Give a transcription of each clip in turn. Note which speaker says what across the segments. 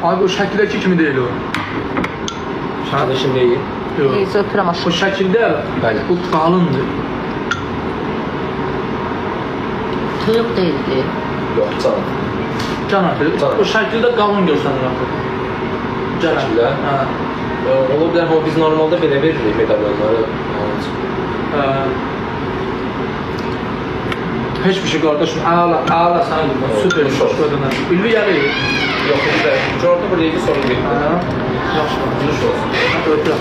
Speaker 1: Abi o şəkildəki kimi deyil o.
Speaker 2: Şarkışın değil.
Speaker 1: Yox.
Speaker 3: Neyse oturam
Speaker 1: O
Speaker 3: aşağı.
Speaker 1: şəkildə
Speaker 2: Bəli.
Speaker 1: bu qalındır.
Speaker 3: Tığ değildi.
Speaker 2: Yok canım.
Speaker 1: Canadır.
Speaker 2: Can.
Speaker 1: O şəkildə qalın görsənir axı.
Speaker 2: Şəkildə?
Speaker 1: Hə.
Speaker 2: Ola bilər, ama biz normalde belə veririk medalonları.
Speaker 1: Hiçbir şey kardeşim. Ağla sana gülmez. Süper.
Speaker 2: Hoş
Speaker 1: Ülvi gəlir.
Speaker 2: Yok, işte. Jordan buraya bir sorun değil.
Speaker 1: Yaxşı.
Speaker 2: Duruş olsun.
Speaker 1: Hadi öpürəm.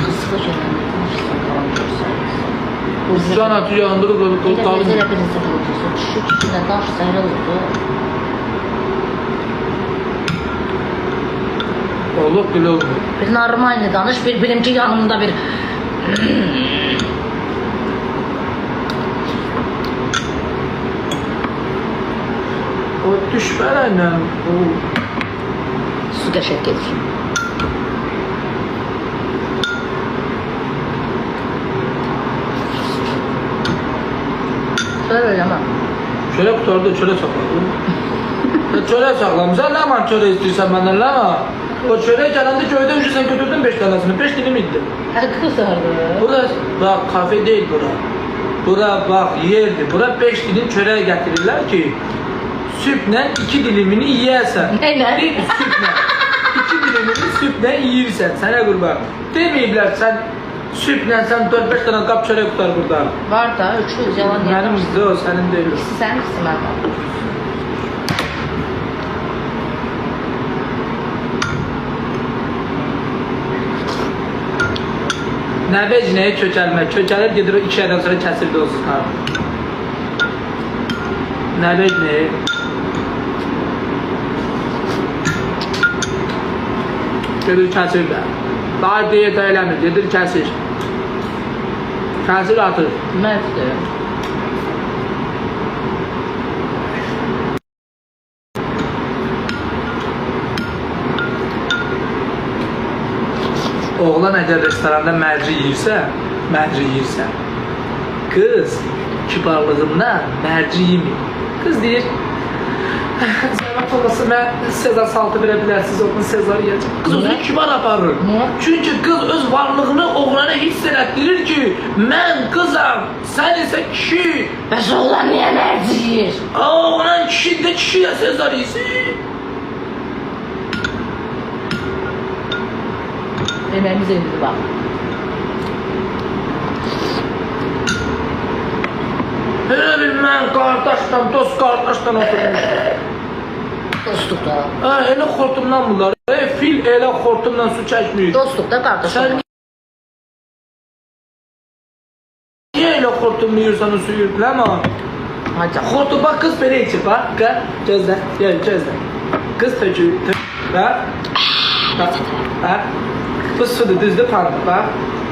Speaker 3: Kısıklı canım.
Speaker 1: Can atı yandırıb
Speaker 3: Bir de
Speaker 1: qalın.
Speaker 3: gözler hepinizde bulunsun. Şu kişiden taş sayılı oldu.
Speaker 1: Allah belə oldu.
Speaker 3: Bir normalini danış, bir bilimci yanımda bir...
Speaker 1: O düşmənlə o
Speaker 3: Su qəşək gedir. Söyle öyle ama.
Speaker 1: çörə qutardı, çörə saxladı. Çörə saxlamısan, nə man çörə istəyirsən məndən, nə man? O çörə gələndə göydən sən götürdün 5 dənəsini, 5 dilim idi.
Speaker 3: Kızardı.
Speaker 1: Bura, bak kafe değil bura. Bura bak yerdir. Bura 5 dilim çörək gətirirlər ki, sütle 2 dilimini yiyəsən.
Speaker 3: Neyle?
Speaker 1: Bir sütle. 2 dilimini sütle yiyirsən. Sənə qurban. Deməyiblər sən sütle sən 4-5 dənə qap çörək qutar buradan.
Speaker 3: Var da, 300 yalan
Speaker 1: Mənim
Speaker 3: yapmış.
Speaker 1: bizdə o, sənin deyil.
Speaker 3: İkisi sen, ikisi benden.
Speaker 1: Nə vecinəyə kökəlmək. Kökəlir gedir o 2 aydan sonra kəsirdi olsun. Ha. Nə vecinəyə? Gedir kəsir də. Daha diyet eləmir. Gedir kəsir. Kəsir atır.
Speaker 3: Mərtdir.
Speaker 1: Oğlan əgər restoranda mərci yeyirsə, qız kibarlığından mərci yemir. Qız deyir, zəhmət olmasa mən Sezar saltı verə bilərsiniz, oğlun Sezar yiyəcək. Qız özünü kibar aparır.
Speaker 3: Niyə?
Speaker 1: Çünki qız öz varlığını oğlana hiss elətdirir ki, mən qızam, sən isə kişi.
Speaker 3: Bəs oğlan niyə mərci yiyir?
Speaker 1: Oğlan kişi də kişiyə Sezar yesin.
Speaker 3: Yemeğimiz elimizi bak.
Speaker 1: Elə bil mən qardaşla, dost qardaşla oturmuşum.
Speaker 3: Dostluk da.
Speaker 1: Ha, elə xortumdan bunlar. Fil elə xortumdan su çəkmir.
Speaker 3: Dostluk da kardeşlik.
Speaker 1: Sən niyə elə xortumlu yiyirsən o suyu? Biləmə.
Speaker 3: Hadi.
Speaker 1: Xortum, bax qız belə içir, bax. Gözlə, gözlə. Qız tökür, bax. Bax, bax. Bu sudur, düzdür, tanıdık, bax.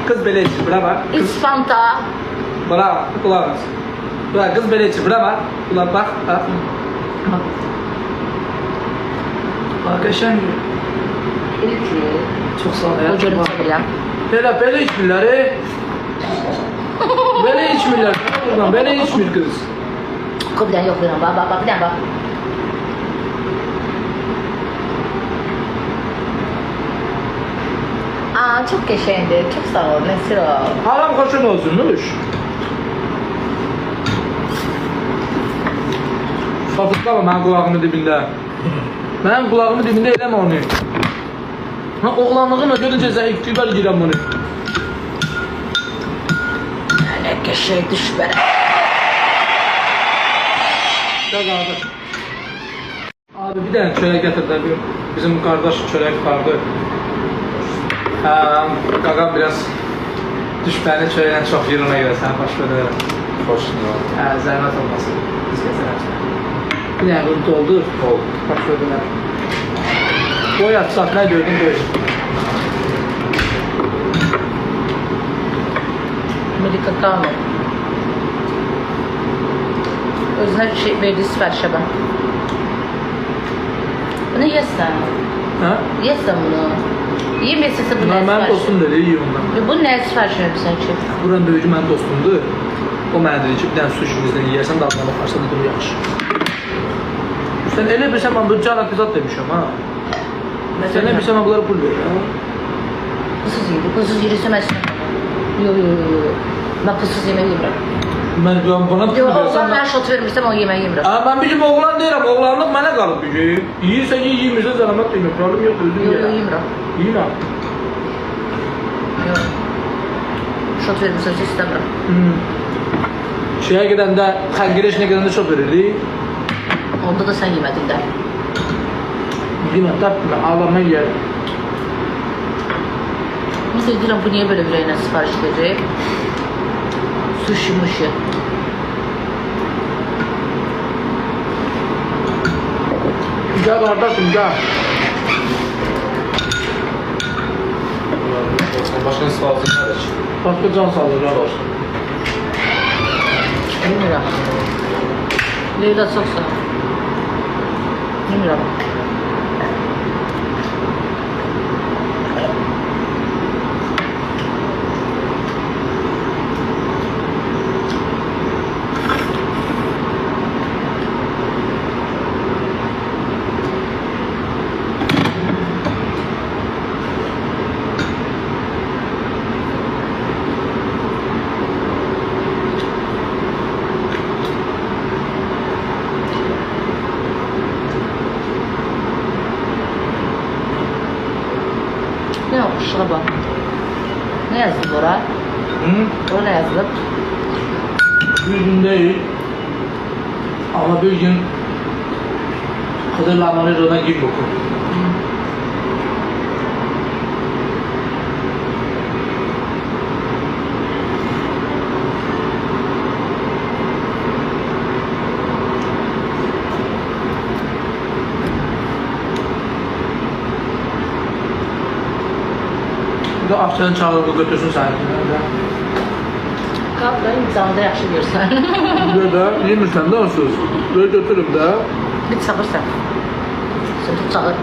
Speaker 1: Qız belə içir, bura bax.
Speaker 3: İspanta.
Speaker 1: Bura bax, qulaq as. Bura, qız belə içir, bura bax. Qulaq, bax, bax. Bax, qəşəngdir.
Speaker 3: İlki.
Speaker 1: Çox sağ ol,
Speaker 3: O
Speaker 1: həyat.
Speaker 3: görüntü biləm.
Speaker 1: Belə içmirlər, Belə içmirlər, buradan, belə içmir qız.
Speaker 3: Bir tane yok bir tane bak bak bak bir tane bak. Aa çok geçendi. Çok sağ ol Nesir o.
Speaker 1: Haram xoşun olsunmuş. Satıqlama mənim qulağımın dibində. Mənim qulağımın dibində eləmə onu. Mən oğlanlığımla görüncə zəifliyib girəm bunu.
Speaker 3: Ne geçey düş be.
Speaker 1: Gel qardaş. Abi bir dənə çörək gətirdə bir. Bizim qardaş çörək vardı. Qaqam biraz düşbəni çörəklə çox yer ona görə səni baş verərəm.
Speaker 2: Hoş geldin.
Speaker 1: Zəhmət olmasın. Biz gətirəm. Bir dənə bunu doldur. Baş verərəm. Boy atsaq, nə gördün boy?
Speaker 3: Amerika'dan özüne şey verdiği siparişe ben. Bunu yesen.
Speaker 1: Hə?
Speaker 3: Yesen bunu. Yemeyese bu
Speaker 1: Bunlar
Speaker 3: ne
Speaker 1: mənim
Speaker 3: sipariş?
Speaker 1: dostum dedi, iyi ondan.
Speaker 3: Bu ne sipariş verirsen ki?
Speaker 1: Buranın böyücü mənim dostumdur. O mənə dedi ki, bir dənə sushi bizdən yeyərsən, dadına baxarsan dedim, yaxşı. Sen elə bilsən mən bu cana qızat demişəm ha. Sen ne bilsən mən bunlara pul verir ha.
Speaker 3: Pulsuz yürüsəm mən Yox. Mən pulsuz yemək yemirəm.
Speaker 1: Mən bana pul
Speaker 3: Yox,
Speaker 1: versən
Speaker 3: oğlan mən şot vermirsəm o yemək yemirəm.
Speaker 1: Ben bizim oğlan deyirəm, oğlanlıq mənə qalıb bir şey. Yiyirsən ye, yemirsən zələmət deyilmir, problem yox, özün
Speaker 3: Yox,
Speaker 1: yerəm.
Speaker 3: yemirəm.
Speaker 1: Yiyirəm.
Speaker 3: Yox. Şot vermirsəm istəmirəm.
Speaker 1: Şeyə gedəndə, xəngirə işinə gedəndə şot verirdik.
Speaker 3: Onda da sən yemədin də.
Speaker 1: Yeməm, tapma, Allah mən yerim.
Speaker 3: Mesela deyirəm, bu niyə belə ürəyinə sifariş verir? Sushi muşi.
Speaker 1: Gel kardeşim, gel.
Speaker 2: Başka nasıl lazım ki?
Speaker 1: Başka can sağlığı, kardeş.
Speaker 3: Bilmirəm. Leyla çox sağ ol. Bilmirəm. Ne olmuş? Şuna bak. Ne yazdı Bora? Bora ne yazdı?
Speaker 1: Bir gün değil. Ama bir gün Hıdırlanmanın rona gir boku. Bir de Afşan'ın çağırıp götürsün sahibine.
Speaker 3: Kalk da imzamda yaxşı görsən.
Speaker 1: Böyle de yemirsən de onsuz. Böyle götürüp de
Speaker 3: Bir çağır sen. Sen tut çağır.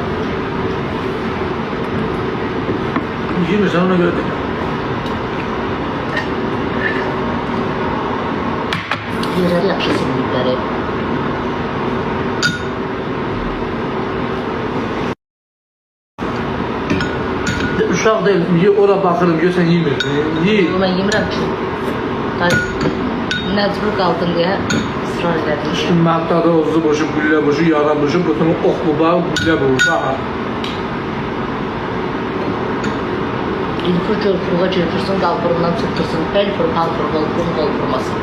Speaker 1: yemirsən ona göre de.
Speaker 3: Yerleri yaxşı sinirlikləri.
Speaker 1: Uşaq değil, ye ora baxırım, görsən yemirsən. Ye.
Speaker 3: Mən yemirəm ki. Məcbur qaldın deyə ısrar edədim.
Speaker 1: Şimdi məhtada ozu boşu, güllə boşu, yara boşu, bütün ox bubağı, güllə boşu.
Speaker 3: İlfur görpurğa görpürsün, qalpırından çıxdırsın. Belfur qalpır, qalpırın qalpırmasın.